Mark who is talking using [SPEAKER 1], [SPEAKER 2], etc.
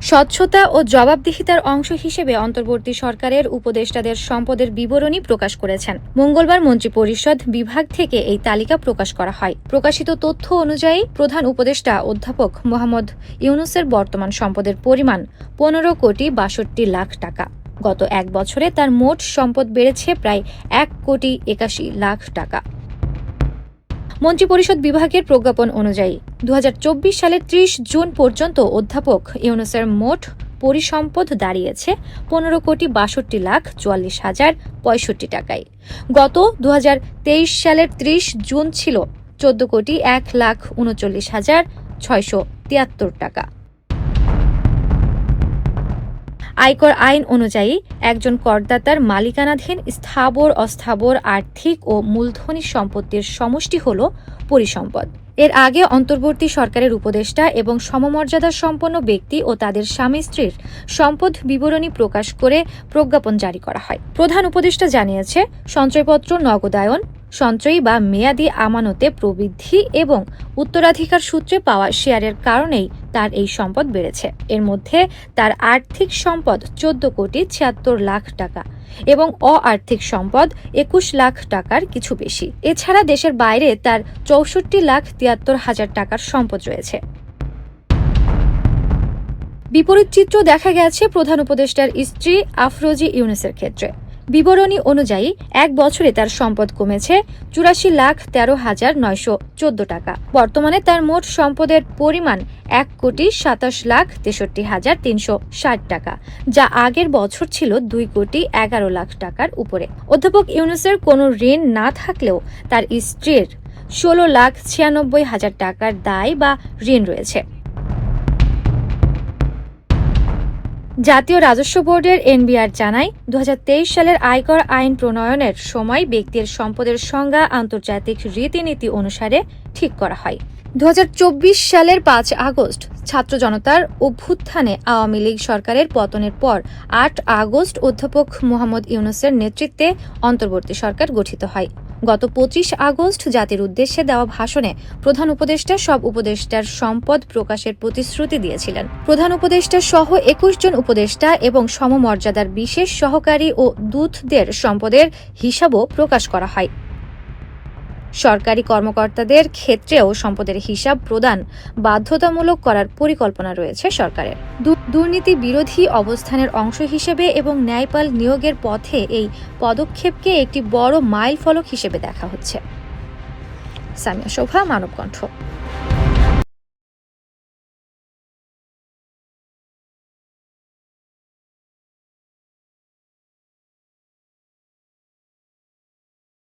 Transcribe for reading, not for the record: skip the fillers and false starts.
[SPEAKER 1] স্বচ্ছতা ও জবাবদিহিতার অংশ হিসেবে অন্তর্বর্তী সরকারের উপদেষ্টাদের সম্পদের বিবরণী প্রকাশ করেছেন। মঙ্গলবার মন্ত্রিপরিষদ বিভাগ থেকে এই তালিকা প্রকাশ করা হয়। প্রকাশিত তথ্য অনুযায়ী প্রধান উপদেষ্টা অধ্যাপক মোহাম্মদ ইউনূসের বর্তমান সম্পদের পরিমাণ ১৫,৬২,০০,০০০ টাকা। গত এক বছরে তার মোট সম্পদ বেড়েছে প্রায় ১,৮১,০০,০০,০০ টাকা। মন্ত্রিপরিষদ বিভাগের প্রজ্ঞাপন অনুযায়ী ২০২৪ সালের ৩০ জুন পর্যন্ত অধ্যাপক ইউনূসের মোট পরিসম্পদ দাঁড়িয়েছে ১৫,৬২,৪৪,০৬৫ টাকায়। গত ২০২৩ সালের ৩০ জুন ছিল ১৪,১,৩৯,৬৭৩ টাকা। আয়কর আইন অনুযায়ী একজন করদাতার মালিকানাধীন স্থাবর অস্থাবর আর্থিক ও মূলধনী সম্পত্তির সমষ্টি হল পরিসম্পদ। এর আগে অন্তর্বর্তী সরকারের উপদেষ্টা এবং সমমর্যাদা সম্পন্ন ব্যক্তি ও তাদের স্বামী স্ত্রীর সম্পদ বিবরণী প্রকাশ করে প্রজ্ঞাপন জারি করা হয়। প্রধান উপদেষ্টা জানিয়েছে, সঞ্চয়পত্র নগদায়ন, সঞ্চয়ী বা মেয়াদি আমানতে প্রবৃদ্ধি এবং উত্তরাধিকার সূত্রে পাওয়া শেয়ারের কারণেই তার এই সম্পদ বেড়েছে। এর মধ্যে তার আর্থিক সম্পদ ১৪,৭৬,০০,০০০ টাকা এবং অ-আর্থিক সম্পদ ২১,০০,০০০ টাকার কিছু বেশি। এছাড়া দেশের বাইরে তার ৬৪,৭৩,০০০ টাকার সম্পদ রয়েছে। বিপরীত চিত্র দেখা গেছে প্রধান উপদেষ্টার স্ত্রী আফরোজা ইউনূসের ক্ষেত্রে। বিবরণী অনুযায়ী এক বছরে তার সম্পদ কমেছে ৮৪,১৩,৯১৪ টাকা। বর্তমানে তার মোট সম্পদের পরিমাণ ১,৬৭,৬৩,৩৬০ টাকা, যা আগের বছর ছিল ২,১১,০০,০০০ টাকার উপরে। অধ্যাপক ইউনূসের কোনো ঋণ না থাকলেও তার স্ত্রীর ১৬,৯৬,০০০ টাকার দায় বা ঋণ রয়েছে। জাতীয় রাজস্ব বোর্ডের এনবিআর জানায়, ২০২৩ সালের আয়কর আইন প্রণয়নের সময় ব্যক্তির সম্পদের সংজ্ঞা আন্তর্জাতিক রীতিনীতি অনুসারে ঠিক করা হয়। ২০২৪ সালের ৫ আগস্ট ছাত্র জনতার অভ্যুত্থানে আওয়ামী লীগ সরকারের পতনের পর ৮ আগস্ট অধ্যাপক মোহাম্মদ ইউনূসের নেতৃত্বে অন্তর্বর্তী সরকার গঠিত হয়। গত ২৫ আগস্ট জাতির উদ্দেশ্যে দেওয়া ভাষণে প্রধান উপদেষ্টা সব উপদেষ্টার সম্পদ প্রকাশের প্রতিশ্রুতি দিয়েছিলেন। প্রধান উপদেষ্টা সহ ২১ জন উপদেষ্টা এবং সমমর্যাদার বিশেষ সহকারী ও দূতদের সম্পদের হিসাবও প্রকাশ করা হয়। সরকারি কর্মকর্তাদের ক্ষেত্রেও সম্পদের হিসাব প্রদান বাধ্যতামূলক করার পরিকল্পনা রয়েছে সরকারের। দুর্নীতি বিরোধী অবস্থানের অংশ হিসেবে এবং ন্যায়পাল নিয়োগের পথে এই পদক্ষেপকে একটি বড় মাইলফলক হিসেবে দেখা হচ্ছে। সামিয়া শোভা, মানবকণ্ঠ।